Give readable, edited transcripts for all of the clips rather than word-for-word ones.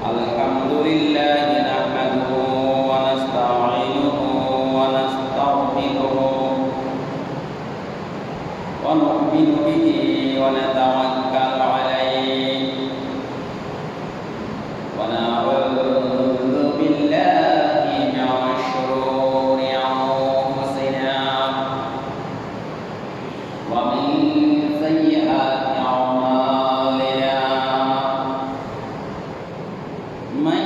الحمد لله نحمده ونستعينه ونستغفره ونؤمن به ونتوكل عليه ونعوذ بالله من شرور أنفسنا ومن سيئات أعمالنا من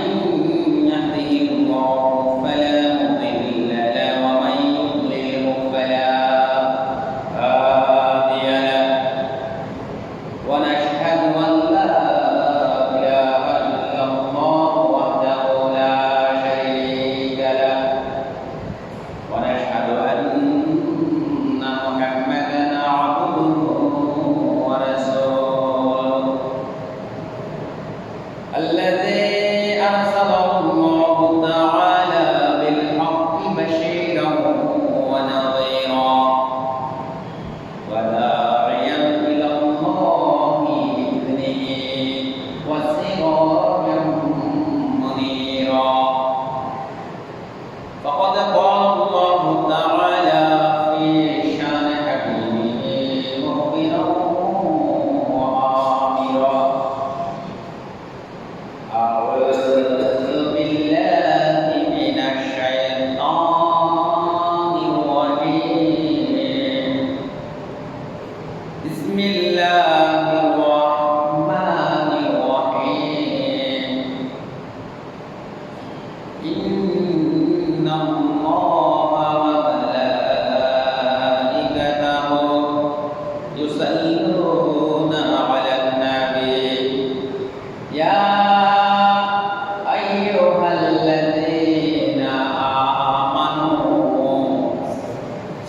يهده الله فلا مضل له ومن يضلل فلا هادي له ونشهد أن لا إله إلا الله وحده لا شريك له ونشهد أن محمدا عبده ورسوله الذي أرسله الله تعالى بالحق بشيرا ونذيرا وداعيا إلى الله بإذنه وسراجا منيرا فقد قال الله تعالى في شان حبيبه مخبرا وآمرا أعوذ بالله من الشيطان الرجيم بسم الله الرحمن الرحيم إن الله وملائكته يصلون على النبي يا أيها الذين آمنوا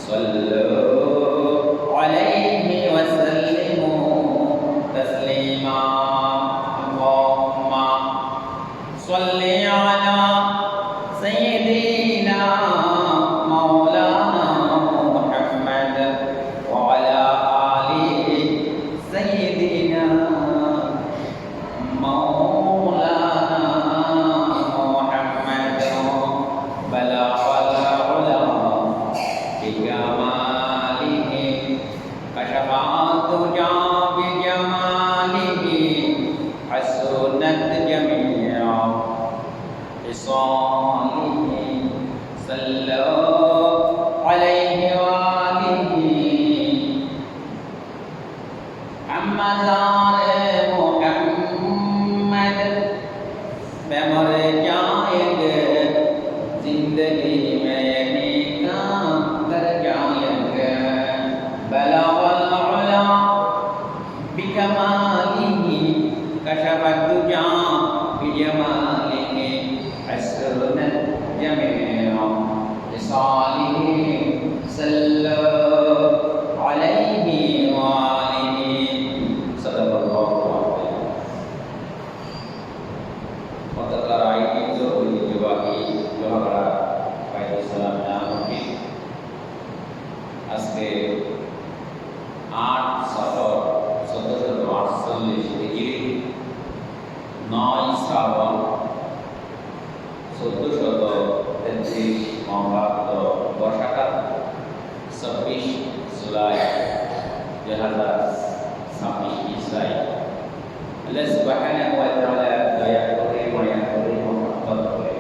صلوا عليه وسلموا تسليما اللهم صل على سيدنا مولانا محمد وعلى آله سيدنا مولانا محمد بلغ العلا بجماله كشف الدجى بجماله حسنت جميع خصاله صلوا عليه وآله عما زار محمد بمر जाएंगे जिंदगी में निकाम कर जाएंगे बलावल उला बिकमालिही कशफत दुजा बिजमालिही हसनत जमीअ लिसालिही सल्लल्लाहु अलैहि वआलिहि सल्लल्लाहु अलैहि Maka raih itu dijawahi Johara Baik Islamnya mungkin Aske 8 Safar 1748 Hijri 9 Sawan 1733 Membaca Bosyakat 26 Julai 2021 Allah Subhanahu wa Ta'ala daya করে মায়া করে মহব্বত করে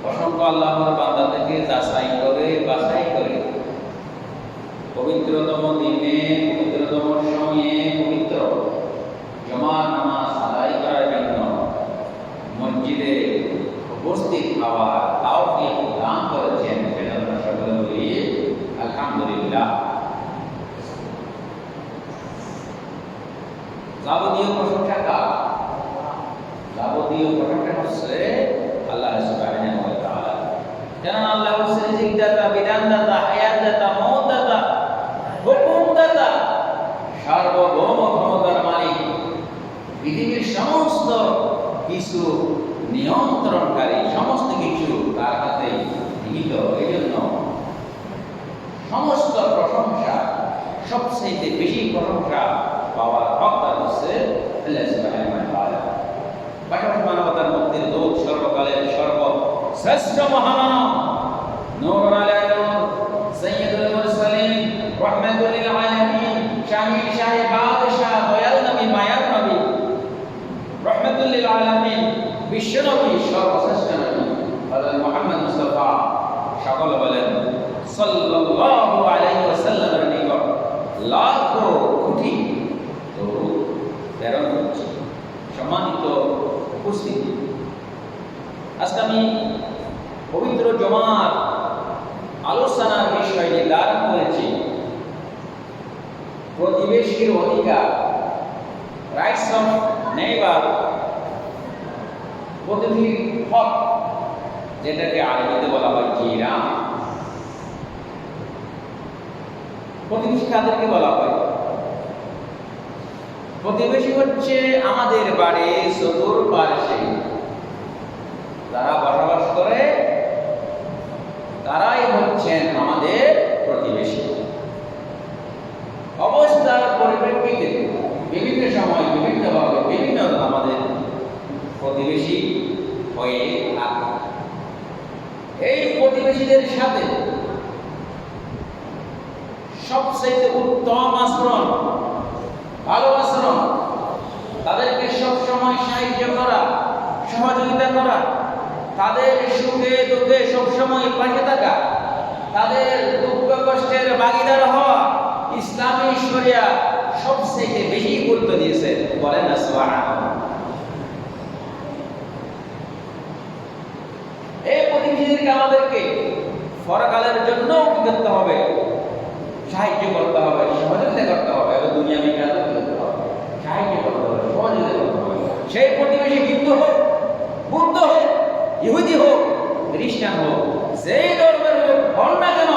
অসংখ্য আল্লাহর বান্দাদেরকে যাচাই করে বাছাই করে পবিত্রতম দিনে পবিত্রতম সময়ে পবিত্র জুমার নামাজ আদায় করার জন্য মসজিদে উপস্থিত হওয়ার তাওফিক দান করেছেন সেটা আমরা সকলে বলি আলহামদুলিল্লাহ। যাবতীয় প্রশংসা কার? যাবতীয় প্রশংসা হচ্ছে আল্লাহ সুবহানাহু ওয়া তাআলা। জানেন আল্লাহ হচ্ছেন জিদাতা, বিধানদাতা, হায়াতদাতা, মওতদাতা, হুকুমদাতা, সার্বভৌম ক্ষমতার মালিক, পৃথিবীর সমস্ত কিছু নিয়ন্ত্রণকারী, সমস্ত কিছু তার হাতে নিহিত। এই জন্য সমস্ত প্রশংসা, সবচেয়ে বেশি প্রশংসা পাওয়ার হকদার হচ্ছে আল্লাহ সুবহানাহু ওয়া তাআলা। শ্রেষ্ঠ মহামানব, নূর আলাইহিস নূর, সাইয়্যিদুল মুরসালিন, রাহমাতুল লিল আলামিন, শাহিদ শাহে বাদশাহ, দয়াল নবী, মায়ার নবী, রাহমাতুল লিল আলামিন, বিশ্ব নবী, সর্বশ্রেষ্ঠ নবী হযরত মুহাম্মদ মুস্তাফা সকল বলেন সাল্লাল্লাহু আলাইহি ওয়াসাল্লামের নিকট লাখো কোটি দরুদ প্রেরণ করছি। সম্মানিত উপস্থিতি, আজকে আমি পবিত্র জুমার আলোচনার বিষয় নির্ধারণ করেছি প্রতিবেশীর অধিকার, রাইটস অফ নেইবার, প্রতিবেশীর হক, যেটাকে আরবিতে বলা হয় জিরান। প্রতিবেশী কাদেরকে বলা হয়? প্রতিবেশী হচ্ছে আমাদের বাড়ির চতুর্পার্শ্বে যারা বসবাস করে, তারাই হচ্ছেন আমাদের প্রতিবেশী। অবস্থার পরিপ্রেক্ষিতে বিভিন্ন সময় বিভিন্নভাবে বিভিন্ন আমাদের প্রতিবেশী হয়ে থাকে। এই প্রতিবেশীদের সাথে সবচেয়ে উত্তম আচরণ, ভালো আচরণ, তাদেরকে সবসময় সাহায্য করা, সহযোগিতা করা, তাদের সুখে দুঃখে সবসময় পাশে থাকা, তাদের দুঃখ কষ্টের ভাগিদার হওয়া ইসলামী শরিয়া সবচেয়ে বেশি গুরুত্ব দিয়েছে। বলেন না সুবহানাল্লাহ। এই প্রতিবেশীদেরকে আমাদেরকে পরকালের জন্য কি করতে হবে? সাহায্য করতে হবে, সহযোগিতা করতে হবে, এবং দুনিয়া বিকাশ করতে হবে, সাহায্য করতে হবে, সহযোগিতা করতে হবে। সেই প্রতিবেশী হিন্দু হোক, বুদ্ধ হোক, ইহুদি হোক, খ্রিস্টান হোক, যেই ধর্মের হোক হন না কেন,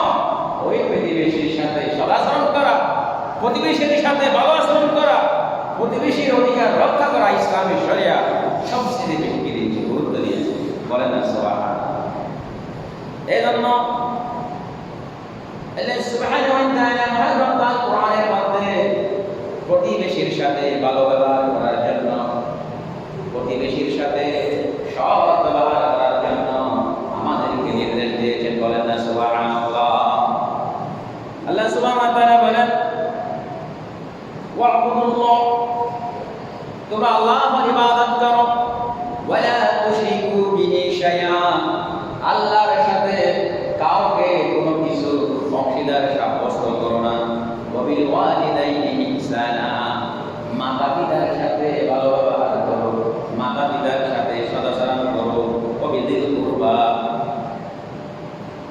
ওই প্রতিবেশীর সাথে সদাচরণ করা, প্রতিবেশীর সাথে ভালো আচরণ করা, প্রতিবেশীর অধিকার রক্ষা করা ইসলামী শরিয়া সবচেয়ে বেশি দিয়েছে, গুরুত্ব দিয়েছে। বলেন না সুবহানাল্লাহ। এই জন্য আল্লাহ সুবহানাহু ওয়া তাআলা মহাগ্রন্থ কোরআনের মধ্যে প্রতিবেশীর সাথে ভালো ব্যবহার করার জন্য, প্রতিবেশীর সাথে সৎ ব্যবহার করার জন্য আমাদেরকে নির্দেশ দিয়েছেন। বলেন না সুবহানাল্লাহ। আল্লাহ সুবহানাহু ওয়া তাআলা বলেন ওয়া'বুদুল্লাহ, তোমরা আল্লাহর ইবাদত করো, ওয়ালা তুশরিকু বিহি শাইআন, আল্লাহর সাথে কাউকে কোনো কিছু অংশীদার সাব্যস্ত করো না। ওয়াবিল ওয়ালিদাইনি ইহসানা, মাতা-পিতার সাথে ভালো ব্যবহার করো, মাতা-পিতার সাথে সদাচরণ করো। ওয়াবিদিল কুরবা,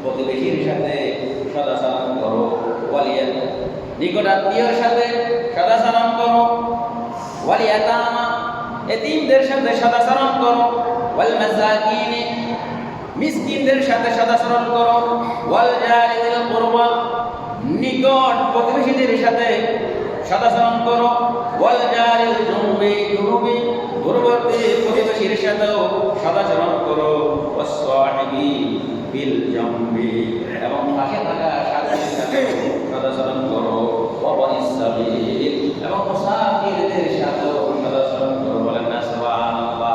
প্রতিবেশীর সাথে সদাচরণ করো। ওয়ালিয়াত, নিকটাত্মীয়র সাথে সদাচরণ করো। ওয়ালিয়াতামা, এতিমদের সাথে সদাচরণ করো। ওয়াল মাসাকিন, মিসকিনদের সাথে সদাচরণ করো। ওয়াল জারিল কুরবা, নিকট প্রতিবেশীদের সাথে সদাচরণ করো। ওয়াল জারিল জুনুবি, দূরবর্তী প্রতিবেশীর সাথেও সদাচরণ করো। ওয়াসসাহিবি বিল জামবি, এবং পাশে থাকা সাথীর সাথে সদাচরণ করো। ওয়াবনিস সাবিল, এবং মুসাফিরদের সাথেও সদাচরণ করো। বলেন না সুবহানাল্লাহ।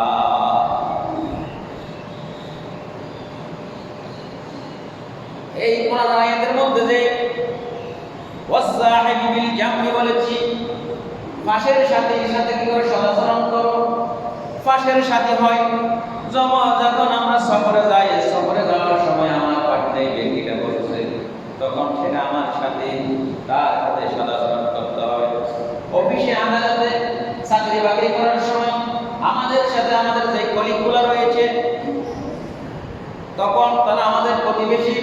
এই কোরআন আয়াতের মধ্যে যে ওয়াসসাহিবি বিল জামবি বলেছি, পাশের সাথীর সাথে কি করে সদাচরণ করো? পাশের সাথী হয় যখন আমরা সফরে যাই, সফরে যাওয়ার সময় আমার পাশে ব্যক্তিটা বসেছে, তখন সেটা আমার সাথে, তার সাথে সদাচরণ করতে হবে। অফিসে আদালতে চাকরি বাকরি করার সময় আমাদের সাথে আমাদের যে কলিগগুলো রয়েছে, তখন তারা আমাদের প্রতিবেশী,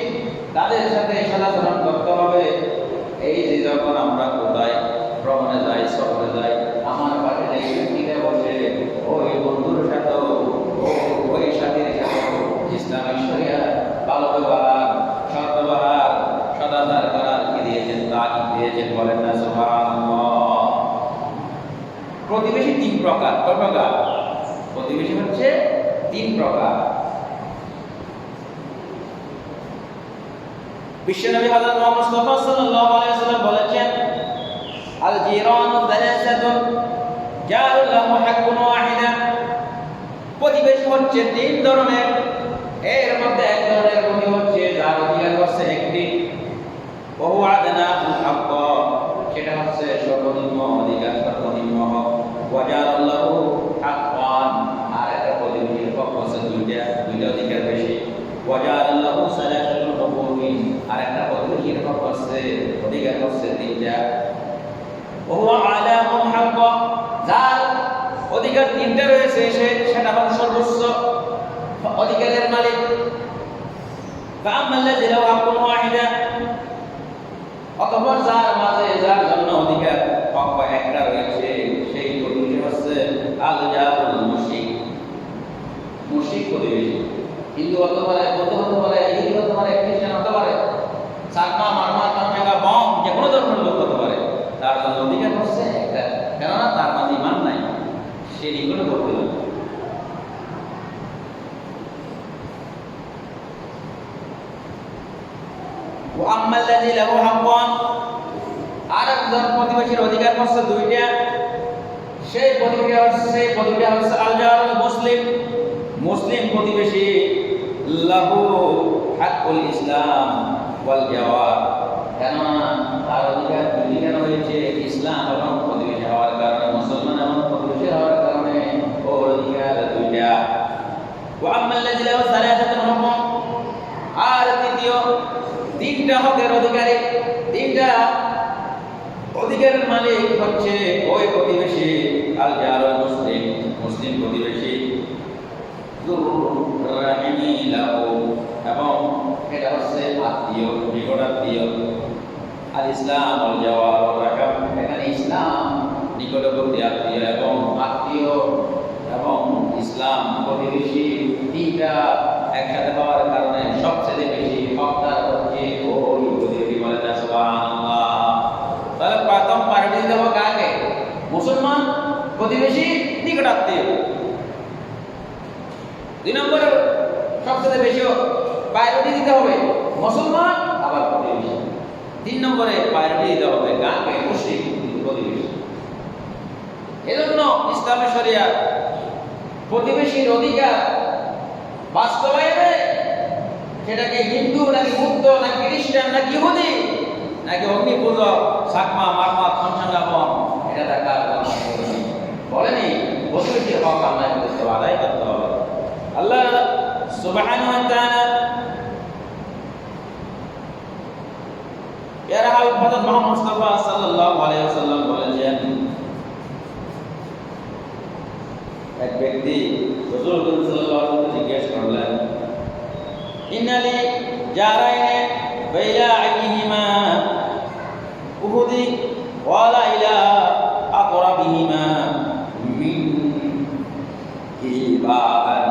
তাদের সাথে সদাচরণ করতে হবে। এই যে যখন আমরা কোথায় ভ্রমণে যাই, সফরে যাই, আমার পাশে যে ব্যক্তিটা বসে, ওই বন্ধুর সাথেও, ওই সাথীর সাথেও ইসলামী শরিয়া ভালো ব্যবহার, সৎ ব্যবহার, সদাচার করার কি দিয়েছেন, তাগিদ দিয়েছেন। বলেন না সুবহানাল্লাহ। প্রতিবেশী তিন প্রকার। কয় প্রকার? প্রতিবেশী হচ্ছে তিন প্রকার। বিশ্বনবী হযরত মুহাম্মদ মুস্তাফা সাল্লাল্লাহু আলাইহি ওয়াসাল্লাম বলেছেন, আল জিরানু সালাসাতুন জারুল লাহু হাক্কুন ওয়াহিদা, প্রতিবেশী হচ্ছে তিন ধরনের। এর মধ্যে এক ধরনের প্রতি হচ্ছে যার অধিকার হচ্ছে একটি বহু আদনা হক, সেটা হচ্ছে সর্বনিম্ন অধিকার, সর্বনিম্ন হক। ওয়াজারাল্লাহু হাক্কান, আর একটা প্রতিবেশীর হক হচ্ছে দুইটা অধিকার বেশি। ওয়াজারাল্লাহু সালাসাতুল হুকুমিন, আর একটা প্রতিবেশীর হক হচ্ছে অধিকার হচ্ছে তিনটা। ওহুয়া আলাহুল হক, যার অধিকার তিনটা রয়েছে সেটা হল সর্বোচ্চ অধিকারের মালিক। ফাআম্মাল্লাযী লাহু হাক্কুন ওয়াহিদা, অতঃপর যার জন্য অধিকার হক একটা রয়েছে সেই প্রতিবেশী হচ্ছে আল জারুল মুশরিক, মুশরিক প্রতিবেশী। হিন্দু হতে পারে, বৌদ্ধ হতে পারে, ইহুদি হতে পারে, খ্রিস্টান হতে পারে, চাকমা মারমা তামচাঙ্গা বম যে কোনো ধরনের লোক হতে পারে, তার জন্য অধিকার হচ্ছে একটা, কেননা তার মাঝে ইমান নাই, সে নিকটবর্তী লোক। ওয়াম্মাল্লাযী লাহু হাক্কুন, আর একজন প্রতিবেশীর অধিকার হচ্ছে দুইটা, সেই প্রতিবেশী হচ্ছে আল জারুল মুসলিম, মুসলিম প্রতিবেশী। লাহু হাক্কুল ইসলাম ওয়াল জাওয়ার, কেননা তার অধিকার দুই কেন হয়েছে, ইসলাম এবং প্রতিবেশী হওয়ার কারণে, মুসলমান এবং প্রতিবেশী হওয়ার কারণে ওর অধিকার দুইটা। ওয়াম্মাল্লাযী লাহু সালাসাতুল হুকুম, আর তৃতীয় তিনটা হকের অধিকারী, তিনটা অধিকারের মালিক হচ্ছে ওই প্রতিবেশী আল জারুল মুসলিম, মুসলিম প্রতিবেশী। যুররাহিমি লাহু, এবং এটা হচ্ছে আত্মীয়, নিকটাত্মীয়। আর ইসলাম আল জাওয়ার রাকাব, এখানে ইসলাম নিকটবর্তী আত্মীয় এবং আত্মীয় এবং ইসলাম প্রতিবেশী তিনটা একসাথে হওয়ার কারণে সবচেয়ে বেশি হকদার হচ্ছে ওই প্রতিবেশী। বলেন না সুবহানাল্লাহ। তাহলে প্রথম প্রায়োরিটি দেব কাকে? মুসলমান, প্রতিবেশী, নিকটাত্মীয়। দুই নম্বরে সবচেয়ে বেশি প্রায়োরিটি দিতে হবে মুসলমান, আবার প্রতিবেশী। তিন নম্বরে প্রায়োরিটি দিতে হবে কাকে? মুশরিক, প্রতিবেশী। এজন্য ইসলামের শরিয়াত প্রতিবেশীর অধিকার বাস্তবায়নে সেটাকে হিন্দু নাকি বৌদ্ধ নাকি খ্রিস্টান নাকি ইহুদি নাকি অগ্নিপূজক চাকমা মারমা থামসাঙ্গা বম, এটা দেখার বলেনি। প্রতিবেশীর হক আমরা আদায় করতে হবে। আল্লাহ সুবহানাহু ওয়া তাআলা এর হযরত মুহাম্মদ মুস্তাফা সাল্লাল্লাহু আলাইহি ওয়াসাল্লাম বলেছেন, এক ব্যক্তি রাসূল সাল্লাল্লাহু আলাইহি ওয়াসাল্লাম জিজ্ঞেস করলেন, ইন্নালি জারাইনে বাইলা আইহিমা উহুদি ওয়া লা ইলাহা আকরাবিহিমা মিন ইবাদান।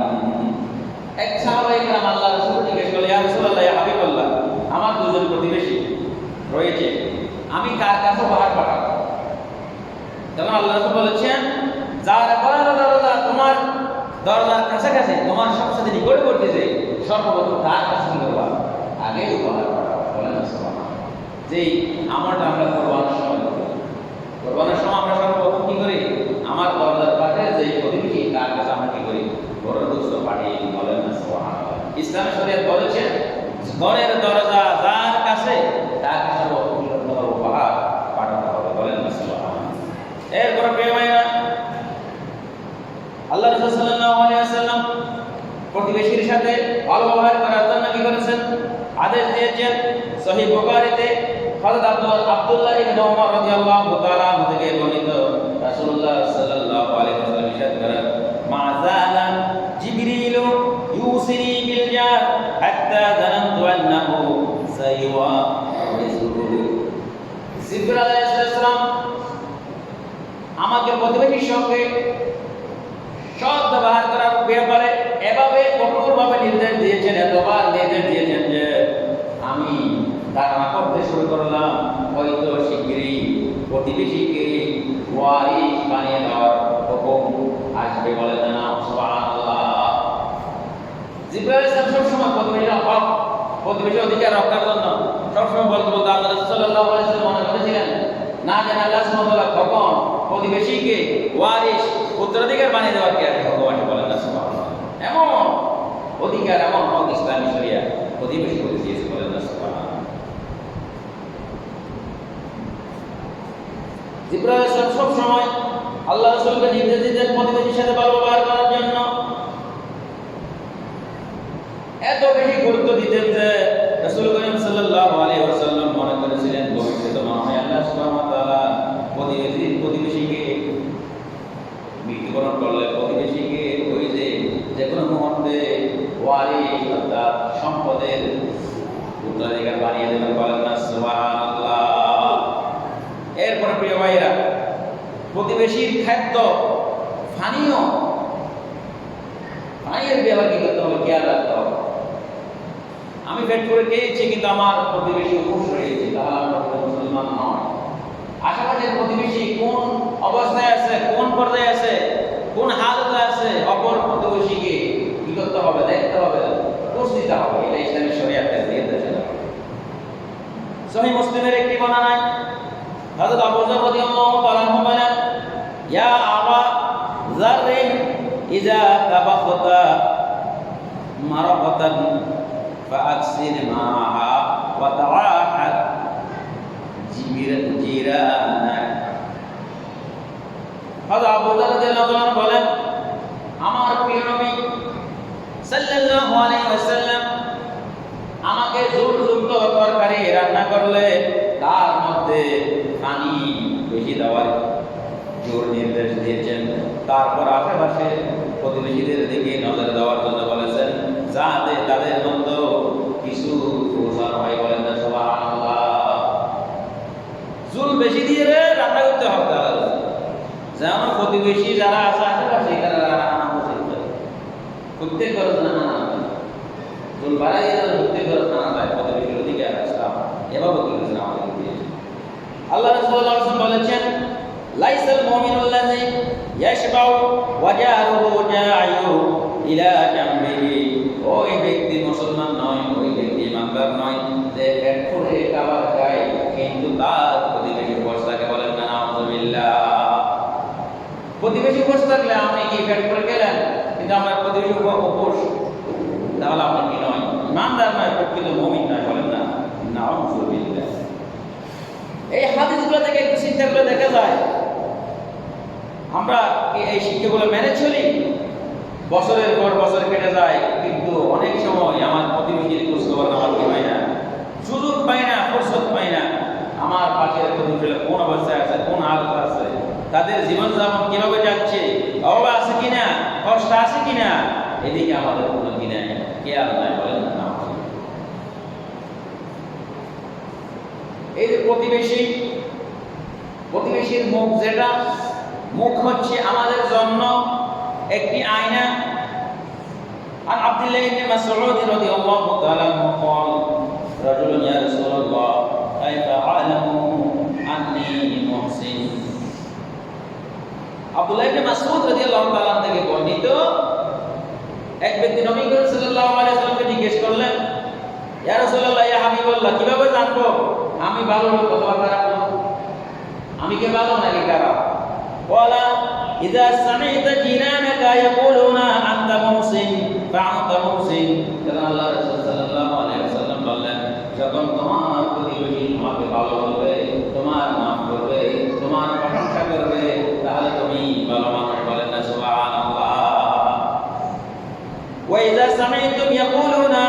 এক সাহাবায়ে কেরাম আল্লাহ রাসূল জিজ্ঞেস করলেন, ইয়া রাসূলুল্লাহ, ইয়া হাবিবাল্লাহ, আমার দুজন প্রতিবেশী রয়েছে, আমি কার কাছে উপহার পাঠাবো? তখন আল্লাহ রাসূল বলেছেন, যার দরজা তোমার দরজার কাছাকাছি, তোমার সবচেয়ে নিকটবর্তী যে, সর্বপ্রথম তার কাছে করবা, আগে উপহার পাঠাবো। বলেন না সুবহানাল্লাহ। যেই আমলটা আমরা কোরবানির সময় করি, কোরবানির সময় আমরা সর্বপ্রথম কি করি? আমার দরজার পাশে যে প্রতিবেশী তার কাছে আমরা কি করি? গরুর গোশত পাঠিয়ে দিই। বলেন না সুবহানাল্লাহ। ইসলামের শরীয়ত বলেছে ঘরের দরজা যার কাছে তার কাছে উপহার পাঠাতে হবে। বলেন না সুবহানাল্লাহ। এরপর প্রিয়মাইনা, আল্লাহ রাসূল সাল্লাল্লাহু আলাইহি ওয়াসাল্লাম প্রতিবেশীর সাথে ভালো ব্যবহার করার জন্য কি করেছেন? আদেশ দিয়েছেন। সহিহ বুখারীতে হযরত আব্দুল্লাহ ইবনে ওমর রাদিয়াল্লাহু তাআলা থেকে বর্ণিত, রাসূলুল্লাহ সাল্লাল্লাহু আলাইহি ওয়াসাল্লাম ইরশাদ করেন, মা যালা জিবরিলু ইউসিনি বিল জার হাত্তা যানানতু আন্নাহু সাইওয়ারিসুহু। জিবরাইল আলাইহিস সালাম আমাকে প্রতিবেশীর সঙ্গে সৎ ব্যবহার করার ব্যাপারে এভাবে কঠোরভাবে নির্দেশ দিয়েছেন, এতবার নির্দেশ দিয়েছেন যে আমি ধারণা করতে শুরু করলাম হয়তো শিগগিরই প্রতিবেশীকে ওয়ারিস বানিয়ে দেওয়ার হুকুম আসবে। বলে না সুবহানাল্লাহ। জিবরাইল সবসময় প্রতিবেশী অধিকার রক্ষার জন্য সবসময় বলতে আল্লাহ রাসূল সাল্লাল্লাহু আলাইহি ওয়াসাল্লাম মনে করেছিলেন, না জানি আল্লাহ সুবহানাহু ওয়া তাআলা কখন প্রতিবেশীকে ওয়ারিস উত্তরাধিকার বানিয়ে দেওয়ার কি আছে ভগবান। বলেন না সুবহানাল্লাহ। এমন অধিকার অধিকার এমন হক ইসলামী শরিয়া প্রতিবেশী করে দিয়েছে, বলেন না সুবহানাল্লাহ। জিবরাইল আলাইহিস সালাম সব সময় আল্লাহ রাসূলকে নির্দেশ দিতেন প্রতিবেশীর সাথে ভালো ব্যবহার করার জন্য। এত বেশি গুরুত্ব দিতেন যে রাসূল করিম সাল্লাল্লাহু আলাইহি ওয়াসাল্লাম মনে করেছিলেন ভবিষ্যতে মনে হয় আল্লাহ সুবহানাহু ওয়া তাআলা প্রতিবেশীকে মৃত্যুবরণ করলে প্রতিবেশীকে ওই যে কোনো মুহূর্তে ওয়ারিস অর্থাৎ সম্পদের উত্তরাধিকার বানিয়ে দেবেন, বলেন না সুবহানাল্লাহ। এরপরে প্রিয় ভাইরা, প্রতিবেশীর খাদ্য পানীয়ের ব্যাপার কি করতে হবে, খেয়াল রাখতে হবে। আমি পেট করে খেয়েছি কিন্তু আমার প্রতিবেশী উপোস রয়েছে, তাহলে আমরা মুসলমান নয়। আশেপাশের প্রতিবেশী কোন অবস্থায় আছে, কোন পর্যায়ে আছে, কোন হালতে আছে, অপর প্রতিবেশীকে কি করতে হবে, দেখতে হবে, খোঁজ দিতে হবে। এটা ইসলামী শরিয়াতের নির্দেশ। সহিহ মুসলিমের একটি বর্ণনায় হযরত আবু যর রাদিয়াল্লাহু তাআলা আনহু বলেন, ইয়া আবা যার ইযা তাবাখতা মারাকাতান ফাআকসির মাআহা ওয়া তাআহাদ জিরানাক। হযরত আবু যর রাদিয়াল্লাহু তাআলা বলেন, আমার প্রিয় নবী সাল্লাল্লাহু আলাইহি ওয়াসাল্লাম আমাকে যুক্ত তরকারি রান্না করলে তার মধ্যে পানি বেশি দেওয়ার জোর নির্দেশ দিয়েছেন। তারপর আশেপাশে প্রতিবেশীদের দিকে নজর দেওয়ার জন্য বলেছেন, যাতে তাদের মধ্যে কিছু পৌঁছানো হয়, বলেন না সুবহানাল্লাহ। জোর বেশি দিয়ে রান্না করতে হবে তাহলে, যেমন প্রতিবেশী যারা আছে আশেপাশে তারা রান্না করতে প্রত্যেক করে না জোর বাড়াই প্রত্যেক করে না যায়, প্রতিবেশীর দিকে আসলাম এভাবে বলেছেন আমাদের দিয়েছে। আল্লাহ রাসূল সাল্লাল্লাহু আলাইহি ওয়াসাল্লাম বলেছেন, লাইসাল মুমিনুল্লাযী ইয়াশবাউ ওয়া জারুহু জাইউ ইলা জামবিহি। ওই ব্যক্তি মুসলমান নয়, ওই ব্যক্তি ইমানদার নয় যে পেট ভরে খাবার খায় কিন্তু তার প্রতিবেশী উপোস থাকে, বলেন না নাউযুবিল্লাহ। প্রতিবেশী উপোস থাকলে আপনি কি পেট ভরে খেলেন কিন্তু আমার প্রতিবেশী উপোস, তাহলে আপনি কি নয়, ইমানদার নয়, প্রকৃত মুমিন নয়, বলেন না নাউযুবিল্লাহ। এই হাদিসগুলো থেকে একটু চিন্তা করে দেখা যায় আমরা এই শিক্ষাগুলো মেনে চলি। বছরের পর বছর কেটে যায় কিন্তু অনেক সময় আমার প্রতিবেশীর খোঁজ খবর আমার কি হয় না, সুযোগ পাই না, ফুরসত পাই না। আমার পাশের প্রতিবেশী কোন অবস্থায় আছে, কোন হালতে আছে, তাদের জীবনযাপন কিভাবে যাচ্ছে, অভাব আছে কিনা, কষ্ট আছে কিনা, এদিকে আমাদের কোনো কি নাই, খেয়াল নাই, বলেন না। এই যে প্রতিবেশীর মুখ, যেটা মুখ হচ্ছে আমাদের জন্য একটি আয়না। আর আব্দুল্লাহ ইবনে মাসউদ রাদিয়াল্লাহু তাআলা قال رجل يا رسول الله كيف اعلم اني محسن। আব্দুল্লাহ ইবনে মাসউদ রাদিয়াল্লাহু তাআলা থেকে বর্ণিত, এক ব্যক্তি নবী করিম সাল্লাল্লাহু আলাইহি ওয়াসাল্লামকে জিজ্ঞেস করলেন, ইয়া রাসূলুল্লাহ, ইয়া হাবিবাল্লাহ, কিভাবে জানবো আমি ভালো লোক অথবা খারাপ লোক, আমি কি ভালো নাকি খারাপ? ওয়ালা ইযা সামি'তা জিনানাকা ইয়াকুলুনা আনতা মুহসিন ফাআনতা মুহসিন। আল্লাহ রাসূল সাল্লাল্লাহু আলাইহি ওয়াসাল্লাম বললেন, যখন তোমার প্রতিবেশী তোমাকে ভালো বলবে, তোমার নাম করবে, তোমার প্রশংসা করবে, তাহলে তুমি ভালো মানুষ, বলেন না সুবহানাল্লাহ। ওয়া ইযা সামি'তুম ইয়াকুলুনা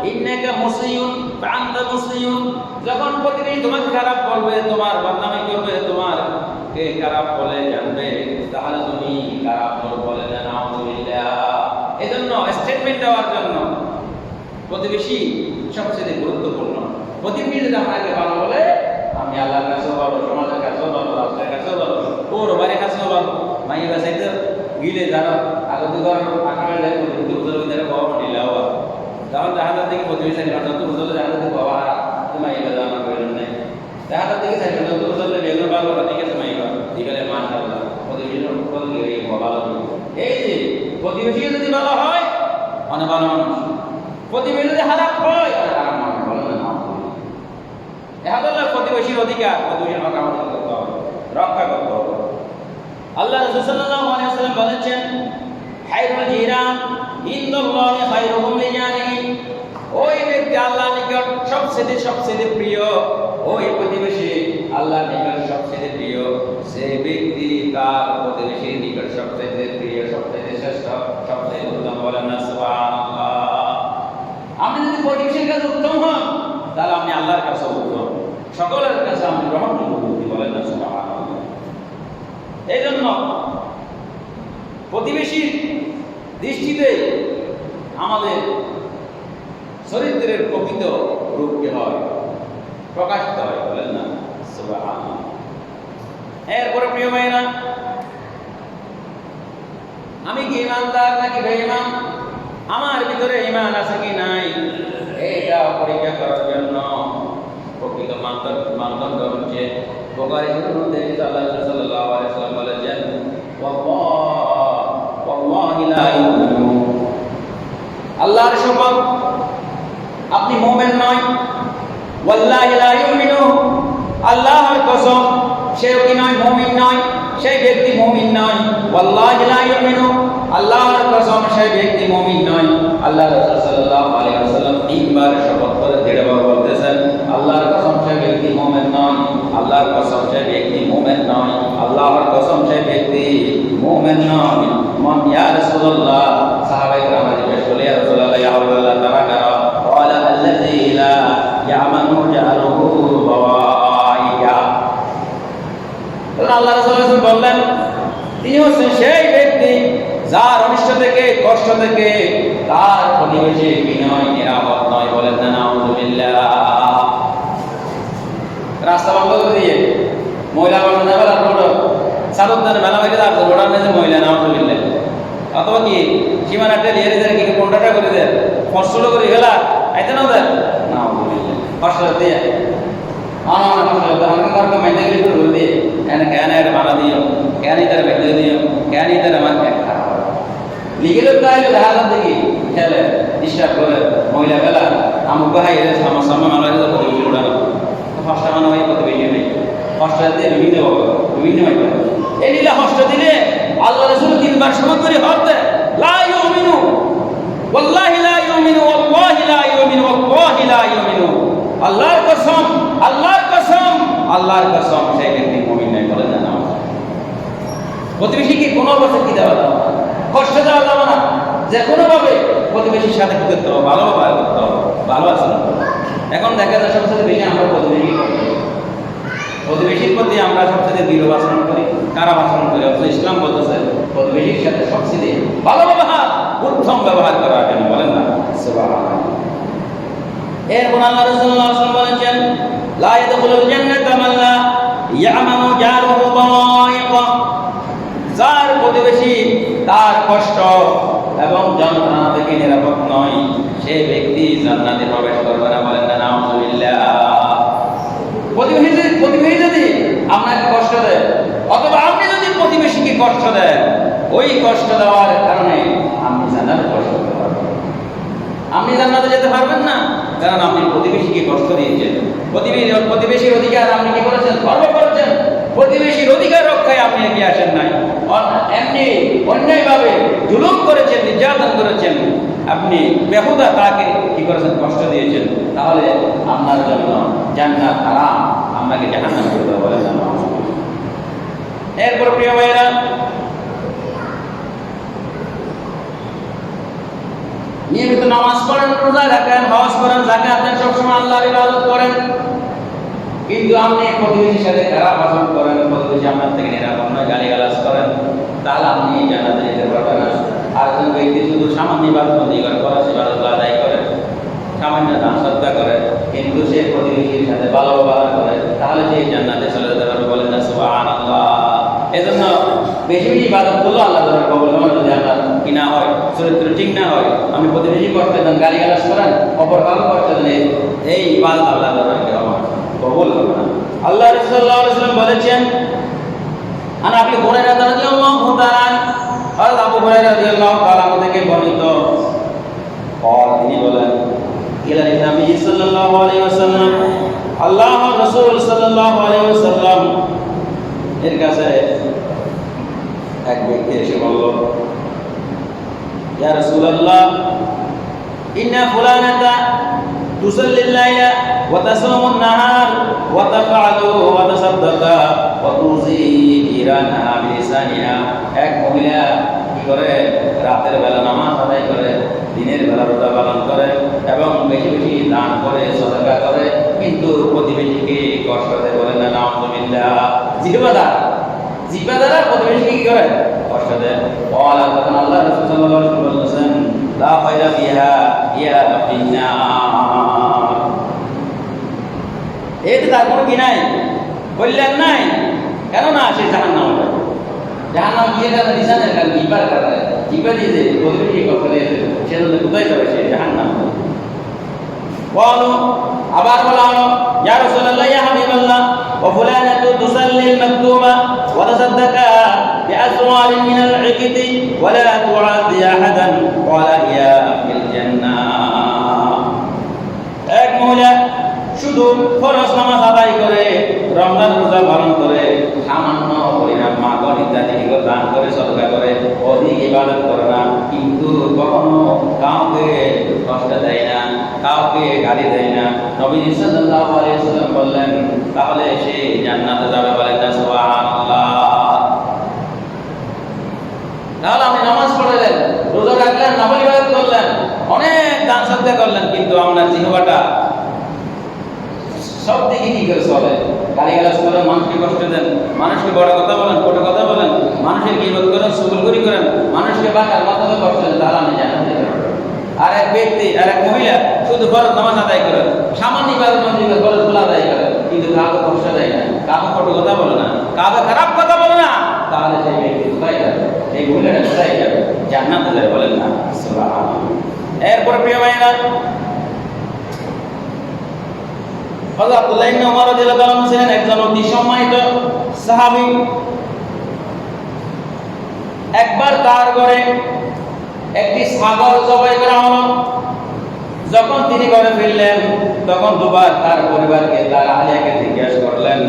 ইন্নাকা মুসলিউন ফাআনতা মুসলিউন। যখন প্রতিদিন তোমাকে খারাপ বলবে, তোমার বদনামি করবে, তোমার কে খারাপ বলে জানবে, তাহলে তুমি খারাপ লোক, বলে না নাউযুবিল্লাহ। এজন্য স্টেটমেন্ট দেওয়ার জন্য প্রতিবেশী সবচেয়ে গুরুত্বপূর্ণ। প্রতিবেশী যদি আপনাকে ভালো বলে, আমি আল্লাহর কাছেও ভালো, সমাজের কাছেও ভালো, রাষ্ট্রের কাছেও ভালো, ওর বাড়ির কাছেও ভালো। মাইয়ে বাসাইতে গিলে জানো আগত ঘর আকারে যায় দুপুরের ভিতরে বাবা মাটিলা হওয়া, তখন জাহাজের দিকে প্রতিবেশী যত বুঝলে জাহাজের বাবা তোমায় এবার জানা প্রয়োজন নেই। জাহাজের দিকে চাইবে যত বুঝলে বেগুন ভালো ঠিক আছে, মাইবা এখানে মান আল্লাহ প্রতিবেশী ভালো। এই যে প্রতিবেশী যদি ভালো হয় অনেক ভালো মানুষ, প্রতিবেশী যদি খারাপ হয় অনেক খারাপ মানুষ, ভালো না। এখন প্রতিবেশীর অধিকার, প্রতিবেশীর হক আমাদের করতে হবে, রক্ষা করতে হবে। আল্লাহ রাসূল সাল্লাল্লাহু আলাইহি ওয়াসাল্লাম বলেছেন, খায়রুল জিরান ইনদাল্লাহি খায়রুহুম লিজার সবচেয়ে প্রিয় ওই প্রতিবেশী আল্লাহর নিকট সবচেয়ে প্রিয় সেই ব্যক্তি তার প্রতিবেশীর নিকট সবচেয়ে প্রিয়, সবচেয়ে শ্রেষ্ঠ, সবচেয়ে উত্তম। বলেন না সুবহানাল্লাহ। আপনি যদি প্রতিবেশীর কাছে উত্তম হন তাহলে আপনি আল্লাহর কাছে উত্তম, সকলের কাছে আপনি গ্রহণযোগ্য ব্যক্তি। বলেন না সুবহানাল্লাহ। এই জন্য প্রতিবেশীর দৃষ্টিতে আমাদের চরিত্রের প্রকৃত রূপকে হয়, প্রকাশিত হয়। বলেন না সুবহানাল্লাহ। এরপরে প্রিয় ভাইরা, আমি কি ইমানদার নাকি বেঈমান, আমার ভিতরে ঈমান আছে কি নাই, এটা পরীক্ষা করার জন্য প্রকৃত মানদণ্ড হচ্ছে বুখারীর মধ্যে আল্লাহ সাল্লাল্লাহু আলাইহি ওয়াসাল্লাম বলেছেন, ওয়াল্লাহি লা ইউমিনু, আল্লাহর শপথ আপনি মুমিন নয়। ওয়াল্লাহি লা ইউমিনু, আল্লাহর কসম সেও কি নয়, মুমিন নয়, সেই ব্যক্তি মুমিন নয়। ওয়াল্লাহি লা ইউমিনু, আল্লাহর কসম সেই ব্যক্তি মুমিন নয়। আল্লাহ রাসূল সাল্লাল্লাহু আলাইহি ওয়াসাল্লাম তিনবার শপথ করে দৃঢ়ভাবে বলতেছেন, আল্লাহর কসম সেই ব্যক্তি মুমিন নয়, আল্লাহর কসম সেই ব্যক্তি মুমিন নয়, আল্লাহর কসম সেই ব্যক্তি মুমিন নয়। মান ইয়া রাসূলুল্লাহ, সাহাবায়ে কেরাম জিজ্ঞেস করলেন, ইয়া রাসূলুল্লাহ, ইয়া হাবিবাল্লাহ, তারা কারা? ক্বালা আল্লাযী লা ইয়ামানু জারুহু বাওয়াইয়া। আল্লাহ রাসূল বললেন, তিনি হচ্ছেন সেই ব্যক্তি যার অনিষ্ট থেকে, কষ্ট থেকে তার প্রতিবেশী বিনয় নিরাপদ নয়। বলেন না নাউযুবিল্লাহ। রাস্তা বন্ধ করে দিয়ে মহিলা বন্ধ যাবে, তারপর সাদুদ্দান মেলা মেঘে তার ওড়ান নেই মহিলা, নাউযুবিল্লাহ। অথবা কি সীমানাটা দিয়ে দেয়, কি কোনটা করে দেয়, ফসল করে গেলা আইতে না দেয়, নাউযুবিল্লাহ। ফসল দিয়ে মহিলা বেলা আমুক ভাই আমার সামনে মানা প্রতিবেশী উঠানো হস্তা মানা হয়, প্রতিবেশী নেই, হস্তা দিয়ে বিভিন্ন এই লীলা হস্ত দিলে আল্লাহ রাসূল তিনবার শপথ করে হবে, লা ইউমিনু, ওয়াল্লাহি লা ইউমিনু, ওয়াল্লাহি লা ইউমিনু, ওয়াল্লাহি লা ইউমিনু, আল্লাহর কসম, আল্লাহর কসম, আল্লাহর কসম সেই ব্যক্তি মুমিন নয়। বলেন না নামাজ। প্রতিবেশীকে কোনো অবস্থা কি দেওয়া যাবে না, কষ্ট দেওয়া যাবে না, যে কোনোভাবে প্রতিবেশীর সাথে কি করতে হবে, ভালো ব্যবহার করতে হবে, ভালো আচরণ করতে হবে। এখন দেখা যায় সবচেয়ে বেশি আমরা প্রতিবেশীর প্রতি আমরা সবচেয়ে বিরূপ আচরণ করি, খারাপ আচরণ করি। অথচ ইসলাম বলতেছে প্রতিবেশীর সাথে সবচেয়ে ভালো ব্যবহার, উত্তম ব্যবহার করার জন্য। বলেন না সুবহানাল্লাহ। এরপর আল্লাহ রাসূল সাল্লাল্লাহু আলাইহি ওয়াসাল্লাম বলেছেন, লা ইয়াদখুলুল জান্নাতা মান লা ইয়ামানু জারুহু বাওয়াইকা, যার প্রতিবেশী তার কষ্ট এবং যন্ত্রণা থেকে নিরাপদ নয়, সেই ব্যক্তি জান্নাতে প্রবেশ করবে না। বলেন না নাউযুবিল্লাহ। প্রতিবেশী যদি আপনাকে কষ্ট দেয়, অথবা আপনি যদি প্রতিবেশীকে কষ্ট দেন, ওই কষ্ট দেওয়ার কারণে আপনি জান্নাতে কষ্ট পেতে পারবেন, আপনি জান্নাতে যেতে পারবেন না, কারণ আপনি প্রতিবেশীকে কষ্ট দিয়েছেন। প্রতিবেশীর অধিকার আপনি কি করেছেন, খর্ব করেছেন। প্রতিবেশীর অধিকার রক্ষায় আপনি এগিয়ে আসেন নাই, এমনি অন্যায়ভাবে জুলুম করেছেন, নির্যাতন করেছেন, আপনি বেহুদা তাকে কি করেছেন, কষ্ট দিয়েছেন। তাহলে আপনার জন্য জান্নাত হারাম, আপনাকে জাহান্নাম করতে হবে। বলেন না। এরপর প্রিয় ভাইরা, নিয়মিত নামাজ পড়েন, রোজা রাখেন, হজ করেন, যাকাত দেন, সবসময় আল্লাহর ইবাদত করেন, কিন্তু আপনি প্রতিবেশীর সাথে খারাপ আচরণ করেন, প্রতিবেশী আপনার থেকে নিরাপদ নয়, গালিগালাজ করেন, তাহলে আপনি জান্নাতে যেতে পারবেন না। আর একজন ব্যক্তি শুধু সামান্য ইবাদতবন্দি করে, ফরজ ইবাদত আদায় করে, সামান্য দান সদকা করে, কিন্তু সে প্রতিবেশীর সাথে ভালো ব্যবহার করে, তাহলে সে জান্নাতে চলে যেতে পারবে। বলেন না সুবহানাল্লাহ। এজন্য বেশি বেশি ইবাদত করলে আল্লাহ তাআলা কবুল করেন। যদি আপনার কি না হয়, চরিত্র ঠিক না হয়, আপনি প্রতিবেশী কষ্ট দেন, গালিগালাজ করেন, অপর কারো কষ্ট দেন, এই ইবাদত আল্লাহ তাআলা কবুল করবে না। আল্লাহ রাসূল সাল্লাল্লাহু আলাইহি ওয়াসাল্লাম বলেছেন, আনা আবি হুরায়রা রাদিয়াল্লাহু তাআলা, আর আবু হুরায়রা রাদিয়াল্লাহু তাআলা থেকে বর্ণিত, তিনি বলেন, ইলা নবী সাল্লাল্লাহু আলাইহি ওয়াসাল্লাম, আল্লাহর রাসূল সাল্লাল্লাহু আলাইহি ওয়াসাল্লাম এর কাছে এক ব্যক্তি এসে বলল, ইয়া রাসূলুল্লাহ, ইন্না ফুলানাতা تصلي الليل وتصوم النهار وتفعل وتصدق وتوصي جيرانها بلسانها। এক মহিলা কি করে? রাতের বেলা নামাজ আদায় করে, দিনের বেলা রোজা পালন করে এবং বেশি বেশি দান করে, সদকা করে, কিন্তু প্রতিবেশীকে কষ্ট দেয়। বলেন না নাউযুবিল্লাহ। জিহ্বা দ্বারা প্রতিবেশীকে কি করে? কষ্ট দেয়। আল্লাহ রাসূল সাল্লাল্লাহু আলাইহি ওয়াসাল্লাম বলেছেন, লা খায়রা ফিহা ইয়া ফিন্নার। এতে তার কোনো কি নাই? কল্যাণ নাই। কেননা সে জাহান্নামে যাবে। জাহান্নাম গিয়ে গেলে নিশানের কারণে, জিহ্বার কারণে, জিহ্বা দিয়ে যে প্রতিবেশী কষ্ট দিয়েছে, সে যদি কোথায় যাবে? সে জাহান্নাম। বলো আবার বলা হলো, ইয়া রাসূলুল্লাহ ইয়া হাবিবাল্লাহ ওয়া ফুলানাতু তুসাল্লি আল-মাকতুবা ওয়া তাসাদ্দাকা বিআসওয়ারিন মিনাল ইকতি ওয়া লা তুআদি আহাদান ওয়ালা হিয়া ফিল জান্নাহ। এক মহিলা শুধু ফরজ নামাজ আদায় করে, রমজান রোজা পালন করে, সামান্য পরিমাণ মাগন ইত্যাদি দান করে, সদকা করে, অধিক ইবাদত করে না, কিন্তু কখনো কাউকে কষ্ট দেয় না, কাউকে গালি দেয় না। নবী সাল্লাল্লাহু আলাইহি ওয়াসাল্লাম বললেন, তাহলে সে জান্নাতে যাবে। বলেন না সুবহানাল্লাহ। তাহলে আপনি নামাজ পড়লেন, রোজা রাখলেন, নফল ইবাদত করলেন, অনেক দান সদকা করলেন, কিন্তু আপনার জিহ্বাটা সব দিকে কি করে চলে? গালিগালাজ করেন, মানুষকে কষ্ট দেন, মানুষকে বড় কথা বলেন, ছোট কথা বলেন, মানুষের গীবত করেন, চুগলখড়ি করেন, মানুষকে বাঁকার মাধ্যমে কষ্ট দেন, তাহলে আমি জান্নাতে যাব। আর এক ব্যক্তি, আর এক মহিলা শুধু ফরজ নামাজ আদায় করে, সামান্য ইবাদত মসজিদে ফরজগুলো আদায় করে, কিন্তু কাউকে কষ্ট দেয় না, কাউকে ছোট কথা বলে না, কাউকে খারাপ কথা বলে না, তাহলে সেই ব্যক্তি কোথায় যাবে? সেই মহিলাটা কোথায় যাবে? জান্নাতে যাবে। বলেন না সুবহানাল্লাহ। এরপর প্রিয় ভাইরা, হযরত আব্দুল্লাহ ইবনে ওমর রাদিয়াল্লাহু আনহু ছিলেন একজন অতি সম্মানিত সাহাবী। একবার তার ঘরে একটি ছাগল জবাই করা হলো। যখন তিনি ঘরে ফিরলেন, তখন দুবার তার পরিবারকে, তার আলিয়াকে জিজ্ঞাসা করলেন,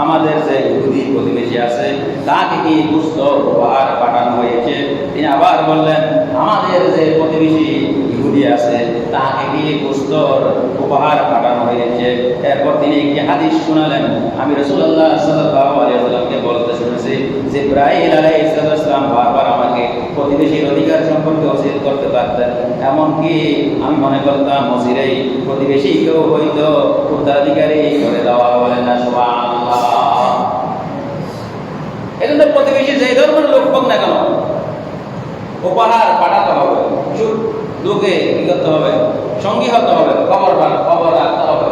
আমাদের যে ইহুদি প্রতিবেশী আছে তাকে কি গোশত উপহার পাঠানো হয়েছে? তিনি আবার বললেন, আমাদের যে প্রতিবেশী ইহুদি আছে তাকে কি গোশত উপহার পাঠানো হয়েছে? এরপর তিনি একটি হাদিস শোনালেন, আমি রাসূলুল্লাহ সাল্লাল্লাহু আলাইহি ওয়াসাল্লামকে বলতে শুনেছি, জিবরাইল আলাইহিস সালাম বারবার আমাকে প্রতিবেশীর অধিকার সম্পর্কে ওসিয়ত করতে পারতেন। এমনকি আমি মনে করতাম মসজিদেই প্রতিবেশীকেও হয়তো উত্তরাধিকারী করে দেওয়া। বলেন না সুবহানাল্লাহ। এজন্য প্রতিবেশী যে ধর্মের লোক হোক না কেন, উপহার পাঠাতে হবে, লোকে কি করতে হবে? সঙ্গী হতে হবে, খবর রাখতে হবে,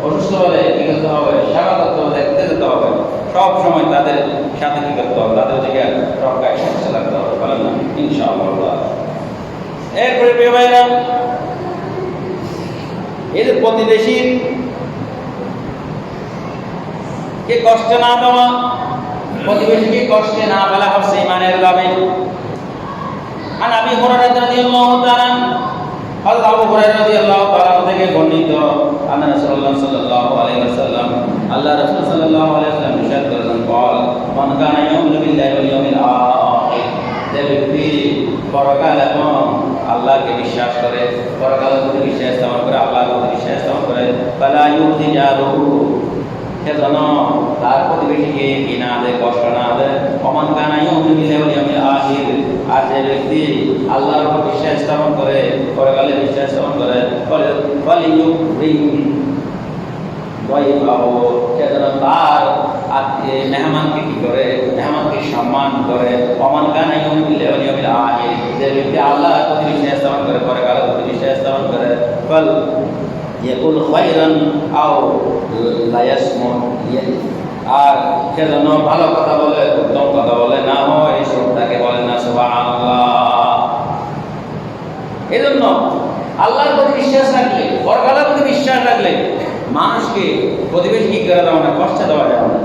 অসুস্থ হলে কি করতে হবে? সেবা করতে হবে, দেখতে যেতে হবে, সব সময় তাদের সাথে কি করতে হবে? তাদের দিকে রক্ষায় সাহায্য লাগতে হবে। বলেন না ইনশাআল্লাহ। এরপরে প্রিয় ভাইরা, এই যে প্রতিবেশীর কে কষ্ট না দেওয়া, প্রতিবেশীকে কষ্টে না ফেলা হচ্ছে ইমানের দাবি। আর আবি হুরায়রা রাদিয়াল্লাহু তাআলা, হযরত আবু হুরায়রা রাদিয়াল্লাহু তাআলা থেকে বর্ণিত, আল্লাহ রাসূলুল্লাহ সাল্লাল্লাহু আলাইহি ওয়াসাল্লাম, আল্লাহ রাসূল সাল্লাল্লাহু আলাইহি ওয়াসাল্লাম ইরশাদ করেছেন, قال মান কানা ইউমিনু বিল্লাহি ওয়াল ইয়াউমিল আখির, যে ব্যক্তি পরকাল এবং আল্লাহকে বিশ্বাস করে, পরকালের প্রতি বিশ্বাস স্থাপন করে, আল্লাহর প্রতি বিশ্বাস স্থাপন করে, ফালা ইউযি জারুহু, সে যেন তার প্রতিবেশীকে কি না দেয়, কষ্ট না দেয়। ওমান কানা ইউমিনু বিল্লাহি ওয়াল ইয়াউমিল আখির, আর যে ব্যক্তি আল্লাহর উপর বিশ্বাস স্থাপন করে, পরকালে বিশ্বাস স্থাপন করে, ফালিইউকরিম দাইফাহু, সে যেন তার মেহমানকে কি করে? মেহমানকে সম্মান করে। ওমান কানা ইউমিনু বিল্লাহি ওয়াল ইয়াউমিল আখির, যে ব্যক্তি আল্লাহর প্রতি বিশ্বাস স্থাপন করে, পরকালের প্রতি বিশ্বাস স্থাপন করে, ফাল ইয়াকুল খায়রান আও লা ইয়াসমুত, আর সে যেন ভালো কথা বলে, উত্তম কথা বলে, না হয় সবটাকে বলে না সুবহানাল্লাহ। এজন্য আল্লাহর প্রতি বিশ্বাস রাখলে, পরকালের প্রতি বিশ্বাস রাখলে মানুষকে, প্রতিবেশী কি করে দেওয়া না, কষ্ট দেওয়া যাবে না।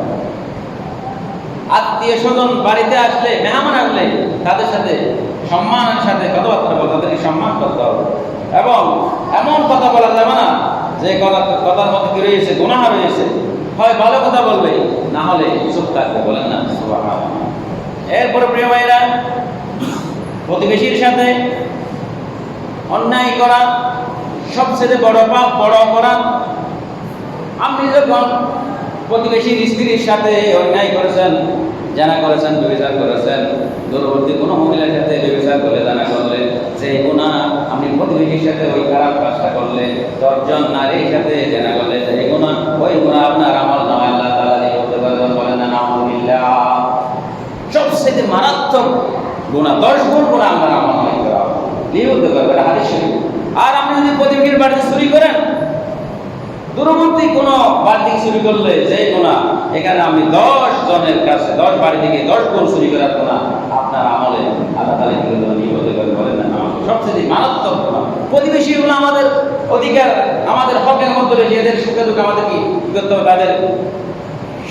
আত্মীয় স্বজন বাড়িতে আসলে, মেহমান আসলে তাদের সাথে সম্মানের সাথে কথাবার্তা বলতে, তাদেরকে সম্মান করতে হবে। এবং এমন কথা বলা যাবে না যে কথার মধ্যে কি রয়েছে, গুনাহ রয়েছে। হয় ভালো কথা বলবে, না হলে চুপ থাকবে। বলেন না সুবহানাল্লাহ। এরপরে প্রিয় ভাইরা, প্রতিবেশীর সাথে অন্যায় করা সবচেয়ে বড় পাপ, বড় অপরাধ। আপনি যখন প্রতিবেশীর স্ত্রীর সাথে অন্যায় করেছেন, জানা করেছেন, ব্যভিচার করেছেন, দূরবর্তী কোনো মহিলার সাথে ব্যভিচার করে জানা করলে, যে গুনাহ আপনি প্রতিবেশীর সাথে ওই খারাপ কাজটা করলে, 10 জন নারীর সাথে জানা করলে, যে গুনাহ, ওই গুনাহ আপনার আমল নামায় আল্লাহ তাআলা লিখতে পারবেন। বলেন না নাউযুবিল্লাহ। সবচেয়ে মারাত্মক গুনাহ, 10 গুণ গুনাহ আপনার আমল নামায় করা লিখতে পারবেন, হাদিস শরীফ। আর আপনি যদি প্রতিবেশীর বাড়িতে চুরি করেন, দূরবর্তী কোনো বাড়ি চুরি করলে যে গুনাহ, এখানে আমি 10 জনের কাছে 10 বাড়ি থেকে 10 গুণ চুরি করার গুনাহ আপনার আমলে আল্লাহ তাআলা নিবদ্ধ করে। বলেন না সবচেয়ে মারাত্মক গুনাহ। প্রতিবেশী গুলো আমাদের অধিকার, আমাদের হকের মধ্যে রয়েছে। এদের সুখে দুঃখে আমাদের কি করতে হবে? তাদের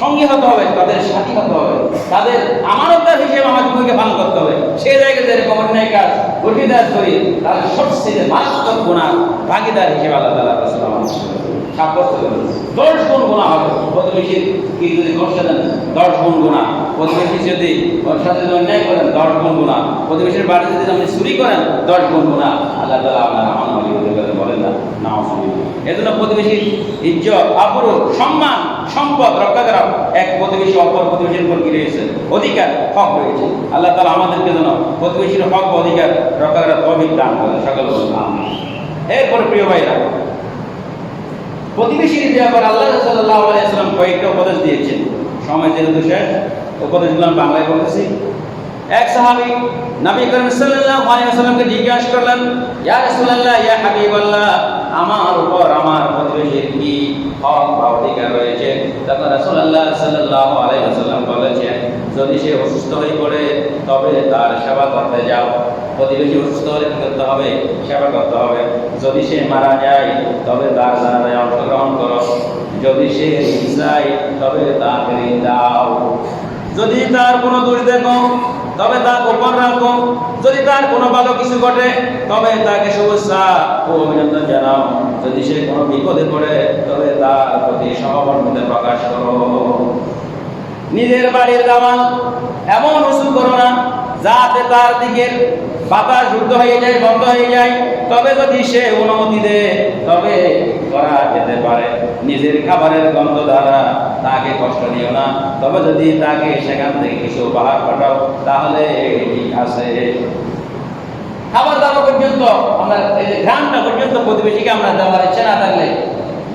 সঙ্গী হতে হবে, তাদের সাথী হতে হবে, তাদের আমানতদার হিসেবে আমাদের ভূমিকা পালন করতে হবে। সেই জায়গায় যেরকম অন্যায় কাজ বর্গিদার করি, তাদের সবচেয়ে মারাত্মক গুনাহ ভাগিদার হিসেবে আল্লাহ তাআলা সাব্যস্ত করেন। 10 গুণ গুনাহ হবে। প্রতিবেশীর কি যদি কষ্ট দেন, 10 গুণ গুনাহ। প্রতিবেশী যদি ওর সাথে অন্যায় করেন, 10 গুণ গুনাহ। প্রতিবেশীর বাড়ি যদি আপনি চুরি করেন, 10 গুণ গুনাহ। আল্লাহ তাআলা আপনার আমল নামায় বলেন না নাউযুবিল্লাহ। এজন্য প্রতিবেশীর ইজ্জত, আবরু, সম্মান, সম্পদ রক্ষা করা, এক প্রতিবেশী অপর প্রতিবেশীর উপর কি রয়েছে? অধিকার, হক রয়েছে। আল্লাহ তাআলা আমাদেরকে যেন প্রতিবেশীর হক অধিকার রক্ষা করার তৌফিক দান করেন। সকল আমিন। এরপর প্রিয় ভাইরা, প্রতিবেশীর ব্যাপারে আল্লাহ সাল্লাল্লাহু আলাইহি ওয়াসাল্লাম কয়েকটা উপদেশ দিয়েছেন। সময় যেহেতু শেষ, উপদেশগুলো আমি বাংলায় বলতেছি। এক সাহাবী নবী করিম সাল্লাল্লাহু আলাইহি ওয়াসাল্লামকে জিজ্ঞাসা করলেন, ইয়া রাসূলুল্লাহ, ইয়া হাবিবাল্লাহ, আমার উপর আমার প্রতিবেশীর কি হক বা অধিকার রয়েছে? তখন রাসূলুল্লাহ সাল্লাল্লাহু আলাইহি ওয়াসাল্লাম বলেছেন, যদি সে অসুস্থ হয়ে পড়ে তবে তার সেবা করতে যাও। প্রতিবেশী অসুস্থ হলে কি করতে হবে? সেবা করতে হবে। যদি সে মারা যায় তবে তার জানাজায় অংশগ্রহণ করো। যদি সে ঋণ চায় তবে তাকে ঋণ দাও। যদি তার কোনো দোষ দেখো তবে তা গোপন রাখো। যদি তার কোনো ভালো কিছু ঘটে তবে তাকে শুভেচ্ছা ও অভিনন্দন জানাও। যদি সে কোনো বিপদে পড়ে তবে তার প্রতি সহমর্মিতা প্রকাশ করো। নিজের বাড়ির দাওয়াল এমন উঁচু করো না যাতে তার দিকের বাতাস রুদ্ধ হয়ে যায়, বন্ধ হয়ে যায়। তবে যদি সে অনুমতি দেয় তবে করা যেতে পারে। নিজের খাবারের গন্ধ দ্বারা তাকে কষ্ট দিও না। তবে যদি তাকে সেখান থেকে কিছু উপহার পাঠাও তাহলে ঠিক আছে। খাবার দাবার পর্যন্ত আমরা এই যে ঘ্রাণটা পর্যন্ত প্রতিবেশীকে আমরা দেওয়ার ইচ্ছা না থাকলে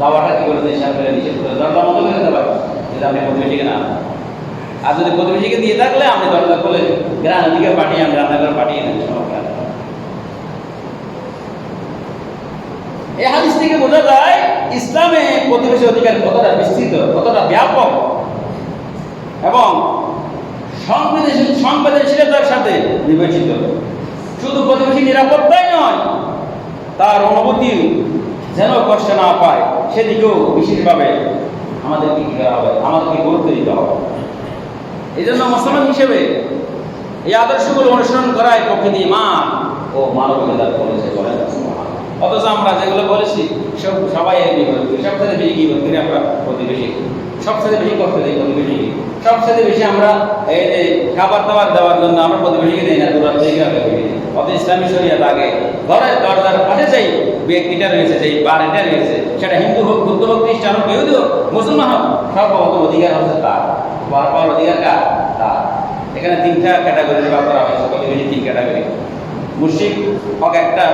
বাবাটা কি করে নিষেধ করে দরজা বন্ধ করে দিতে পারি, যদি আপনি প্রতিবেশীকে না। আর যদি প্রতিবেশীকে দিয়ে থাকলে আপনি দরজা খুলে গ্রামের দিকে পাঠিয়ে আমি রান্না করে পাঠিয়ে দেন। এই হাদিস থেকে বোঝা যায় ইসলামে প্রতিবেশী অধিকার কতটা বিস্তৃত, কতটা ব্যাপক এবং সংবেদনশীলতার সাথে বিবেচিত। শুধু প্রতিবেশী নিরাপত্তাই নয়, তার অনুভূতি যেন কষ্ট না পায় সেদিকেও বিশেষভাবে আমাদেরকে কি করা হবে? আমাদেরকে গুরুত্ব দিতে হবে। এই জন্য মুসলমান হিসেবে এই আদর্শগুলো অনুসরণ করাই প্রকৃতি ইমান ও মানবিকতার করেছে বলে। অথচ আমরা যেগুলো বলেছি সবাই সবচেয়ে বেশি কি করি আমরা? প্রতিবেশী সবচেয়ে বেশি কষ্ট দিই প্রতিবেশী। সবচেয়ে বেশি আমরা এই যে খাবার দাবার দেওয়ার জন্য আমরা প্রতিবেশীকে দিই না, দূর থেকে অত ইসলামী শরিয়াত আগে ঘরের দরজার পাশে যেই ব্যক্তিটা রয়েছে, যেই বাড়িটা রয়েছে, সেটা হিন্দু হোক, বুদ্ধ হোক, খ্রিস্টান হোক, ইহুদি হোক, মুসলমান হোক, সর্বপ্রথম অধিকার হচ্ছে তার। পাওয়ার অধিকার কার? তার। এখানে 3টা ক্যাটাগরি ভাগ করা হয়েছে। প্রতিবেশী 3 ক্যাটাগরি। মুশরিক হক একটা,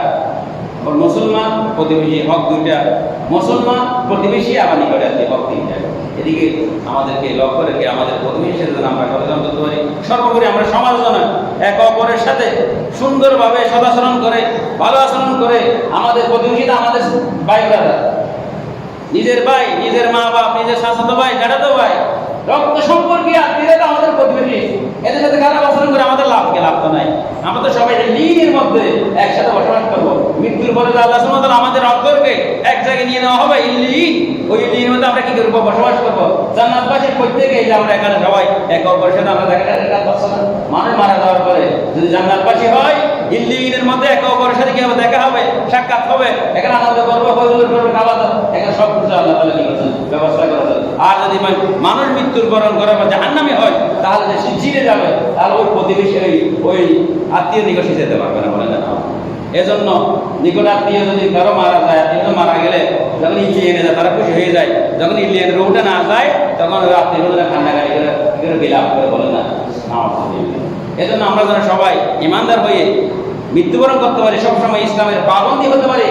মুসলমান প্রতিবেশী হক 2টা। মুসলমান প্রতিবেশী আবার নিকটাত্মী হক 3টা। এদিকে আমাদেরকে লক্ষ্য রেখে আমাদের প্রতিবেশীর জন্য আমরা সচেতন করতে পারি। সর্বোপরি আমরা সমাজ যেন একে অপরের সাথে সুন্দরভাবে সদাচরণ করে, ভালো আচরণ করে। আমাদের প্রতিবেশীরা আমাদের ভাই ব্রাদার, নিজের ভাই, নিজের মা বাপ, নিজের চাচাতো ভাই, জ্যাঠাতো ভাই, রক্ত সম্পর্কীয় আত্মীয়রা আমাদের প্রতিবেশী। এদের সাথে খারাপ আচরণ করে আমাদের লাভ তো নাই। আমাদের সবাই লীগের মধ্যে একসাথে বসবাস করবো। মৃত্যুর পরে আল্লাহ সুবহানাহু ওয়া তাআলা আমাদের অন্তরকে এক জায়গায় নিয়ে নেওয়া হবে, ইল্লিন। ওই ইল্লিনের মধ্যে আমরা কি করবো? বসবাস করবো। জান্নাতবাসীর প্রত্যেকে যে আমরা এখানে সবাই একে অপরের সাথে আমরা দেখা করছি না। মানুষ মারা যাওয়ার পরে যদি জান্নাতবাসী হয়, ইল্লিনের মধ্যে একে অপরের সাথে কি হবে? দেখা হবে, সাক্ষাৎ হবে। এখানে আনন্দ করবো, হইহুল্লোড় করবো, খাওয়া দাওয়া, এখানে সব কিছু আল্লাহ তাআলা কি করেছেন? ব্যবস্থা করেছেন। আর যদি মানুষ মৃত্যুর বরণ করে বা জাহান্নামী হয় তাহলে যে সে চিনে যাবে, তাহলে ওই প্রতিবেশী ওই আত্মীয় নিকটে যেতে পারবে না। বলে না এজন্য নিকটাত্মীয় যদি কারো মারা যায়, আত্মীয় মারা গেলে যখন ইডলি এনে যায় তারা খুশি হয়ে যায়, যখন ইডলি এনে উঠে না যায় তখন আত্মীয় কান্নাকাটি করে বিলাপ করে বলে না। এজন্য আমরা যেন সবাই ইমানদার হয়ে মৃত্যুবরণ করতে পারি, সবসময় ইসলামের পাবন্দী হতে পারি,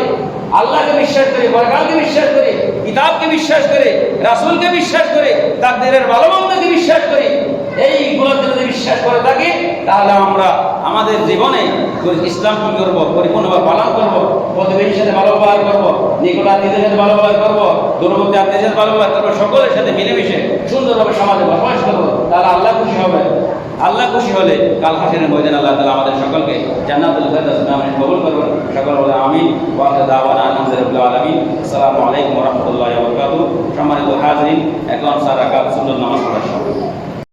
আল্লাহকে বিশ্বাস করি, পরকালকে বিশ্বাস করি, কিতাবকে বিশ্বাস করি, রাসূলকে বিশ্বাস করি, তাকদীরের ভালো মন্দকে বিশ্বাস করি। এইগুলোতে যদি বিশ্বাস করে থাকি তাহলে আমরা আমাদের জীবনে ইসলাম কি করবো, পরিপূর্ণভাবে পালন করবো, প্রতিবেশীর সাথে ভালো ব্যবহার করবো, নিকট আত্মীয়দের সাথে ভালো ব্যবহার করবো, দূরবর্তী আত্মীয়দের সাথে ভালো ব্যবহার করবো, সকলের সাথে মিলেমিশে সুন্দরভাবে সমাজে বসবাস করবো, তাহলে আল্লাহ খুশি হবে। আল্লাহ খুশি হলে কাল হাসরের ময়দানে আল্লাহ তাআলা আমাদের সকলকে জান্নাতুল ফেরদাউস নামে কবুল করবেন। সকল বলে আমিন। ওয়া আখিরু দাওয়ানা আলহামদুলিল্লাহি রাব্বিল আলামিন। আসসালামু আলাইকুম ওয়া রাহমাতুল্লাহি ওয়া বারাকাতুহু। সম্মানিত হাজিরিন, এখন 4 রাকাত সুন্নাত নামাজ পড়ার সময়।